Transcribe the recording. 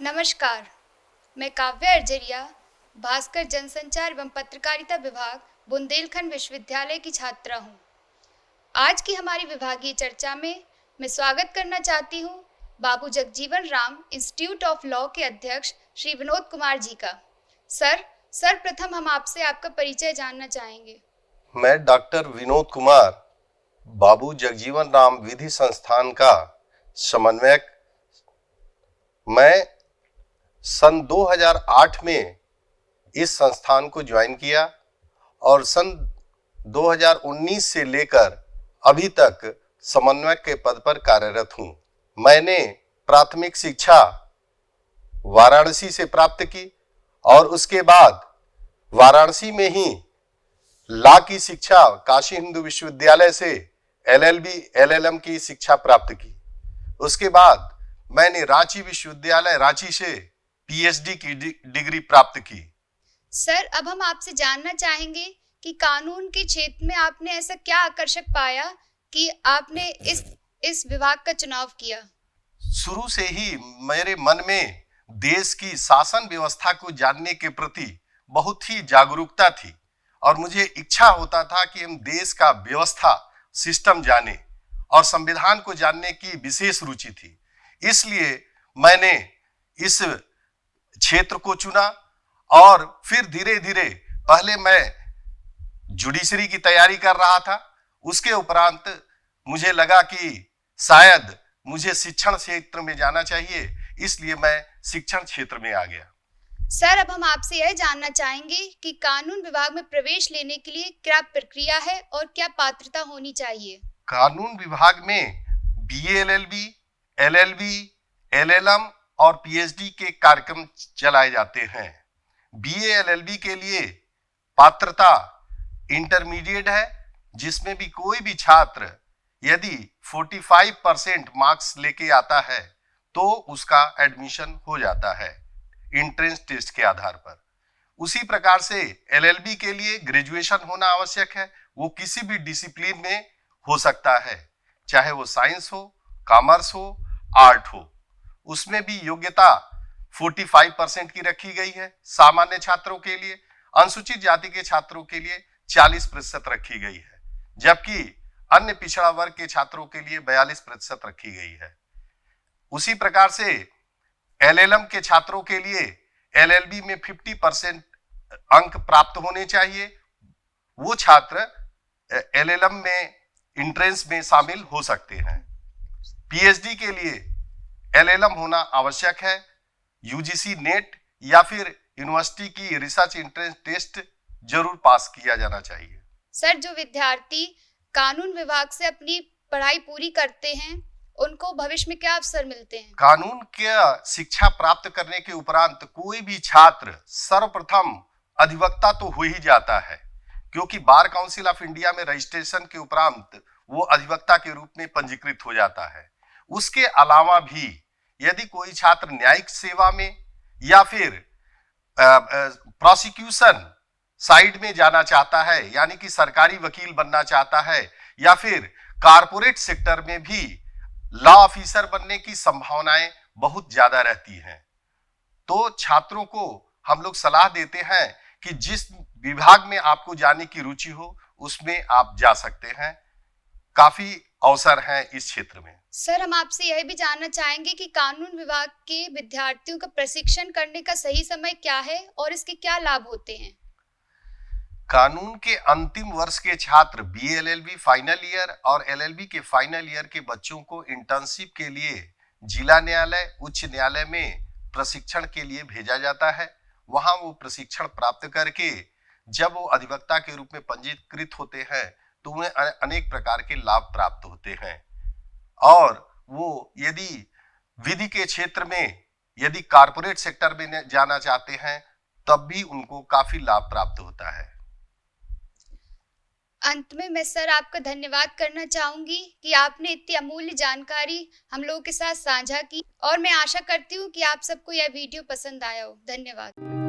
नमस्कार, मैं काव्या अर्जरिया, भास्कर जनसंचार एवं पत्रकारिता विभाग, बुंदेलखंड विश्वविद्यालय की छात्रा हूँ। आज की हमारी विभागीय चर्चा में मैं स्वागत करना चाहती हूँ Babu Jagjivan Ram institute of law के अध्यक्ष श्री विनोद कुमार जी का। सर्वप्रथम हम आपसे आपका परिचय जानना चाहेंगे। मैं डॉक्टर विनोद कुमार, बाबू जगजीवन राम विधि संस्थान का समन्वयक। मैं सन 2008 में इस संस्थान को ज्वाइन किया और सन 2019 से लेकर अभी तक समन्वयक के पद पर कार्यरत हूं। मैंने प्राथमिक शिक्षा वाराणसी से प्राप्त की और उसके बाद वाराणसी में ही लॉ की शिक्षा काशी हिंदू विश्वविद्यालय से LLB LLM की शिक्षा प्राप्त की। उसके बाद मैंने रांची विश्वविद्यालय रांची से PhD की डिग्री प्राप्त की। सर, अब हम आपसे जानना चाहेंगे कि कानून के क्षेत्र में आपने ऐसा क्या आकर्षक पाया कि आपने इस विभाग का चुनाव किया? शुरू से ही मेरे मन में देश की शासन व्यवस्था को जानने के प्रति बहुत ही जागरूकता थी और मुझे इच्छा होता था कि हम देश का व्यवस्था सिस्टम जाने और संविधान को जानने की विशेष रुचि थी। इसलिए मैंने इस क्षेत्र को चुना और फिर धीरे धीरे पहले मैं जुडिशरी की तैयारी कर रहा था। उसके उपरांत मुझे लगा कि शायद मुझे शिक्षण क्षेत्र में जाना चाहिए, इसलिए मैं शिक्षण क्षेत्र में आ गया। सर, अब हम आपसे यह जानना चाहेंगे कि कानून विभाग में प्रवेश लेने के लिए क्या प्रक्रिया है और क्या पात्रता होनी चाहिए? कानून विभाग में BA LLB, LLB, LLM और PhD के कार्यक्रम चलाए जाते हैं। BA LLB के लिए पात्रता इंटरमीडिएट है, जिसमें भी कोई भी छात्र यदि 45% मार्क्स लेके आता है तो उसका एडमिशन हो जाता है एंट्रेंस टेस्ट के आधार पर। उसी प्रकार से LLB के लिए ग्रेजुएशन होना आवश्यक है। वो किसी भी डिसिप्लिन में हो सकता है, चाहे वो साइंस हो, कॉमर्स हो, आर्ट हो। उसमें भी योग्यता 45% की रखी गई है। सामान्य छात्रों के लिए, अनुसूचित जाति के छात्रों के लिए 40% रखी गई है, जबकि अन्य पिछड़ा वर्ग के छात्रों के लिए 42% रखी गई है। उसी प्रकार से LLM के छात्रों के लिए LLB में 50% अंक प्राप्त होने चाहिए। वो छात्र LLM में एंट्रेंस में शामिल हो सकते हैं। PhD के लिए LLM होना आवश्यक है। UGC नेट या फिर यूनिवर्सिटी की रिसर्च एंट्रेंस टेस्ट जरूर पास किया जाना चाहिए। सर, जो विद्यार्थी कानून विभाग से अपनी पढ़ाई पूरी करते हैं उनको भविष्य में क्या अवसर मिलते हैं? कानून के शिक्षा प्राप्त करने के उपरांत कोई भी छात्र सर्वप्रथम अधिवक्ता तो हो ही जाता है, क्योंकि बार काउंसिल ऑफ इंडिया में रजिस्ट्रेशन के उपरांत वो अधिवक्ता के रूप में पंजीकृत हो जाता है। उसके अलावा भी यदि कोई छात्र न्यायिक सेवा में या फिर प्रोसिक्यूशन साइड में जाना चाहता है, यानी कि सरकारी वकील बनना चाहता है, या फिर कारपोरेट सेक्टर में भी लॉ ऑफिसर बनने की संभावनाएं बहुत ज्यादा रहती हैं। तो छात्रों को हम लोग सलाह देते हैं कि जिस विभाग में आपको जाने की रुचि हो उसमें आप जा सकते हैं। काफी अवसर हैं इस क्षेत्र में। सर, हम आपसे यह भी जानना चाहेंगे कि कानून विभाग के विद्यार्थियों का प्रशिक्षण करने का सही समय क्या है और इसके क्या लाभ होते हैं? कानून के अंतिम वर्ष के छात्र BA LLB फाइनल ईयर और LLB के फाइनल ईयर के बच्चों को इंटर्नशिप के लिए जिला न्यायालय, उच्च न्यायालय में प्रशिक्षण के लिए भेजा जाता है। वहां वो प्रशिक्षण प्राप्त करके जब वो अधिवक्ता के रूप में पंजीकृत होते हैं तो उन्हें अनेक प्रकार के लाभ प्राप्त होते हैं। और वो यदि विधि के क्षेत्र में यदि कारपोरेट सेक्टर में जाना चाहते हैं तब भी उनको काफी लाभ प्राप्त होता है। अंत में मैं सर आपका धन्यवाद करना चाहूंगी कि आपने इतनी अमूल्य जानकारी हम लोगों के साथ साझा की और मैं आशा करती हूँ कि आप सबको यह वीडियो पसंद आया हो। धन्यवाद।